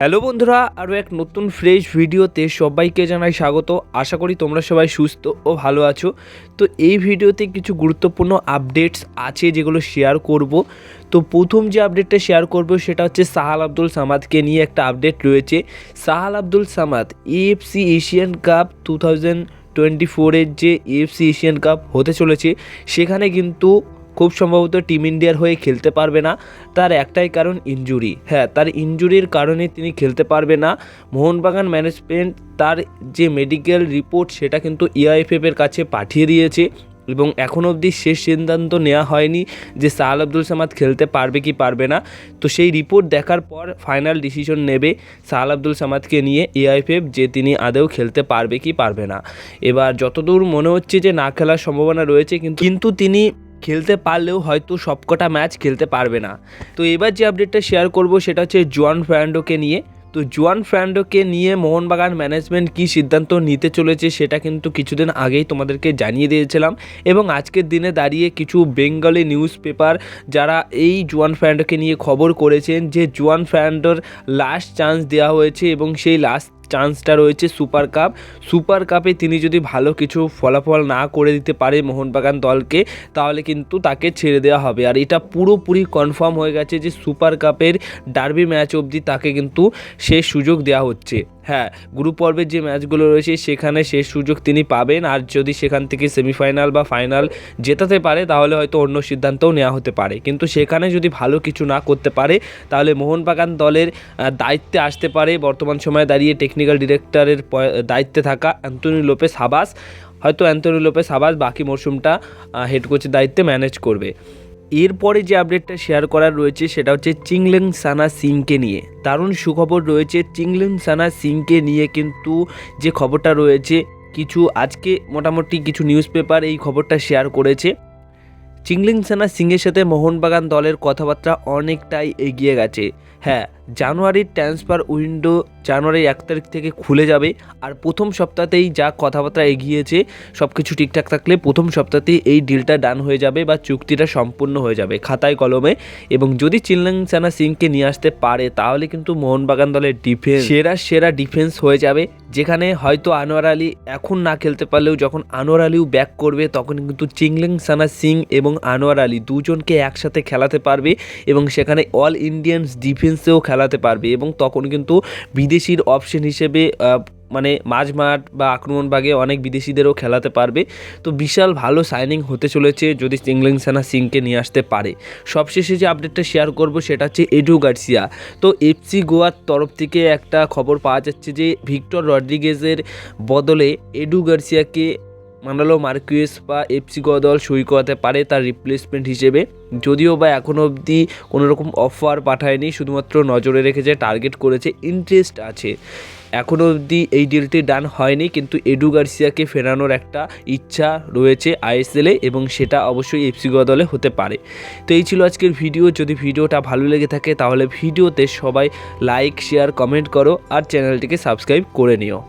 Hello বন্ধুরা, আরও এক নতুন ফ্রেশ ভিডিওতে সবাইকে জানাই স্বাগত। আশা করি তোমরা সবাই সুস্থ ও ভালো আছো। তো এই ভিডিওতে কিছু গুরুত্বপূর্ণ আপডেটস আছে যেগুলো শেয়ার করব। তো প্রথম যে আপডেটটা শেয়ার করব সেটা হচ্ছে সাহাল আব্দুল সামাদকে নিয়ে একটা আপডেট রয়েছে। Sahal Abdul Samad AFC Asian Cup 2024-এর যে এএফসি এশিয়ান কাপ হতে চলেছে সেখানে কিন্তু খুব সম্ভবত টিম ইন্ডিয়ার হয়ে খেলতে পারবে না। তার একটাই কারণ ইনজুরি। তার ইনজুরির কারণে তিনি খেলতে পারবে না। মোহনবাগান ম্যানেজমেন্ট তার যে মেডিকেল রিপোর্ট সেটা কিন্তু এআইএফএফের কাছে পাঠিয়ে দিয়েছে এবং এখনও অবধি শেষ সিদ্ধান্ত নেওয়া হয়নি যে সাহাল আব্দুল সামাদ খেলতে পারবে কি পারবে না। তো সেই রিপোর্ট দেখার পর ফাইনাল ডিসিশন নেবে সাহাল আব্দুল সামাদকে নিয়ে এআইএফএফ যে তিনি আদৌ খেলতে পারবে কি পারবে না। এবার যতদূর মনে হচ্ছে যে না খেলার সম্ভাবনা রয়েছে, কিন্তু তিনি খেলতে পারলেও হয়তো সবকটা ম্যাচ খেলতে পারবে না। তো এবার যে আপডেটটা শেয়ার করব সেটা হচ্ছে জুয়ান ফার্নান্ডোকে নিয়ে। তো জুয়ান ফার্নান্ডোকে নিয়ে মোহনবাগান ম্যানেজমেন্ট কী সিদ্ধান্ত নিতে চলেছে সেটা কিন্তু কিছুদিন আগেই তোমাদেরকে জানিয়ে দিয়েছিলাম এবং আজকের দিনে দাঁড়িয়ে কিছু বেঙ্গলি নিউজ পেপার যারা এই জুয়ান ফার্নান্ডোকে নিয়ে খবর করেছেন যে জুয়ান ফার্নান্ডোর লাস্ট চান্স দেওয়া হয়েছে এবং সেই লাস্ট চান্সটা রয়েছে সুপার কাপে তিনি যদি ভালো কিছু ফলাফল না করে দিতে পারে মোহনবাগান দলকে তাহলে কিন্তু তাকে ছেড়ে দেওয়া হবে। আর এটা পুরোপুরি কনফার্ম হয়ে গেছে যে সুপার কাপের ডার্বি ম্যাচ অবধি তাকে কিন্তু শেষ সুযোগ দেওয়া হচ্ছে। গ্রুপ পর্বের যে ম্যাচগুলো রয়েছে সেখানে শেষ সুযোগ তিনি পাবেন। আর যদি সেখান থেকে সেমিফাইনাল বা ফাইনাল জেতাতে পারে তাহলে হয়তো অন্য সিদ্ধান্তও নেওয়া হতে পারে, কিন্তু সেখানে যদি ভালো কিছু না করতে পারে তাহলে মোহনবাগান দলের দায়িত্বে আসতে পারে বর্তমান সময়ে দাঁড়িয়ে টেকনিক্যাল ডিরেক্টরের দায়িত্বে থাকা অ্যান্থনি লোপেস হাবাস। হয়তো অ্যান্থনি লোপেস হাবাস বাকি মরশুমটা হেড কোচের দায়িত্বে ম্যানেজ করবে। এরপরে যে আপডেটটা শেয়ার করার রয়েছে সেটা হচ্ছে চিংলেনসানা সিংকে নিয়ে। দারুণ সুখবর রয়েছে চিংলেনসানা সিংকে নিয়ে, কিন্তু যে খবরটা রয়েছে কিছু আজকে মোটামুটি কিছু নিউজ পেপার এই খবরটা শেয়ার করেছে। চিংলেনসানা সিংয়ের সাথে মোহনবাগান দলের কথাবার্তা অনেকটাই এগিয়ে গেছে। জানুয়ারির ট্রান্সফার উইন্ডো জানুয়ারির 1 তারিখ থেকে খুলে যাবে। আর প্রথম সপ্তাহতেই যা কথাবার্তা এগিয়েছে সব কিছু ঠিকঠাক থাকলে প্রথম সপ্তাহতেই এই ডিলটা ডান হয়ে যাবে বা চুক্তিটা সম্পূর্ণ হয়ে যাবে খাতায় কলমে। এবং যদি চিংলেনসানা সিংকে নিয়ে আসতে পারে তাহলে কিন্তু মোহনবাগান দলের ডিফেন্স সেরা ডিফেন্স হয়ে যাবে, যেখানে হয়তো আনোয়ার আলী এখন না খেলতে পারলেও যখন আনোয়ার আলীও ব্যাক করবে তখন কিন্তু চিংলেনসানা সিং এবং আনোয়ার আলী দুজনকে একসাথে খেলাতে পারবে এবং সেখানে অল ইন্ডিয়ান্স ডিফেন্সেও খেলাতে পারবে এবং তখন কিন্তু বিদেশির অপশন হিসেবে মানে মাঝমাঠ বা আক্রমণ ভাগে অনেক বিদেশিদেরও খেলাতে পারবে। তো বিশাল ভালো সাইনিং হতে চলেছে যদি চিংলেনসানা সিংকে নিয়ে আসতে পারে। সবশেষে যে আপডেটটা শেয়ার করব সেটা হচ্ছে এডু গার্সিয়া। তো এফসি গোয়ার তরফ থেকে একটা খবর পাওয়া যাচ্ছে যে ভিক্টর রড্রিগেজের বদলে এডু গার্সিয়াকে মান্ডালো মার্কুয়েস বা এফসি গোয়া দল সই করাতে পারে তার রিপ্লেসমেন্ট হিসেবে। যদিও বা এখনও অবধি কোনোরকম অফার পাঠায়নি, শুধুমাত্র নজরে রেখেছে, টার্গেট করেছে, ইন্টারেস্ট আছে। এখনও অবধি এই ডিলটি ডান হয়নি, কিন্তু এডু গার্সিয়াকে ফেরানোর একটা ইচ্ছা রয়েছে আইএসএলে এবং সেটা অবশ্যই এফসি গোয়া দলে হতে পারে। তো এই ছিল আজকের ভিডিও। যদি ভিডিওটা ভালো লেগে থাকে তাহলে ভিডিওতে সবাই লাইক, শেয়ার, কমেন্ট করো আর চ্যানেলটিকে সাবস্ক্রাইব করে নিও।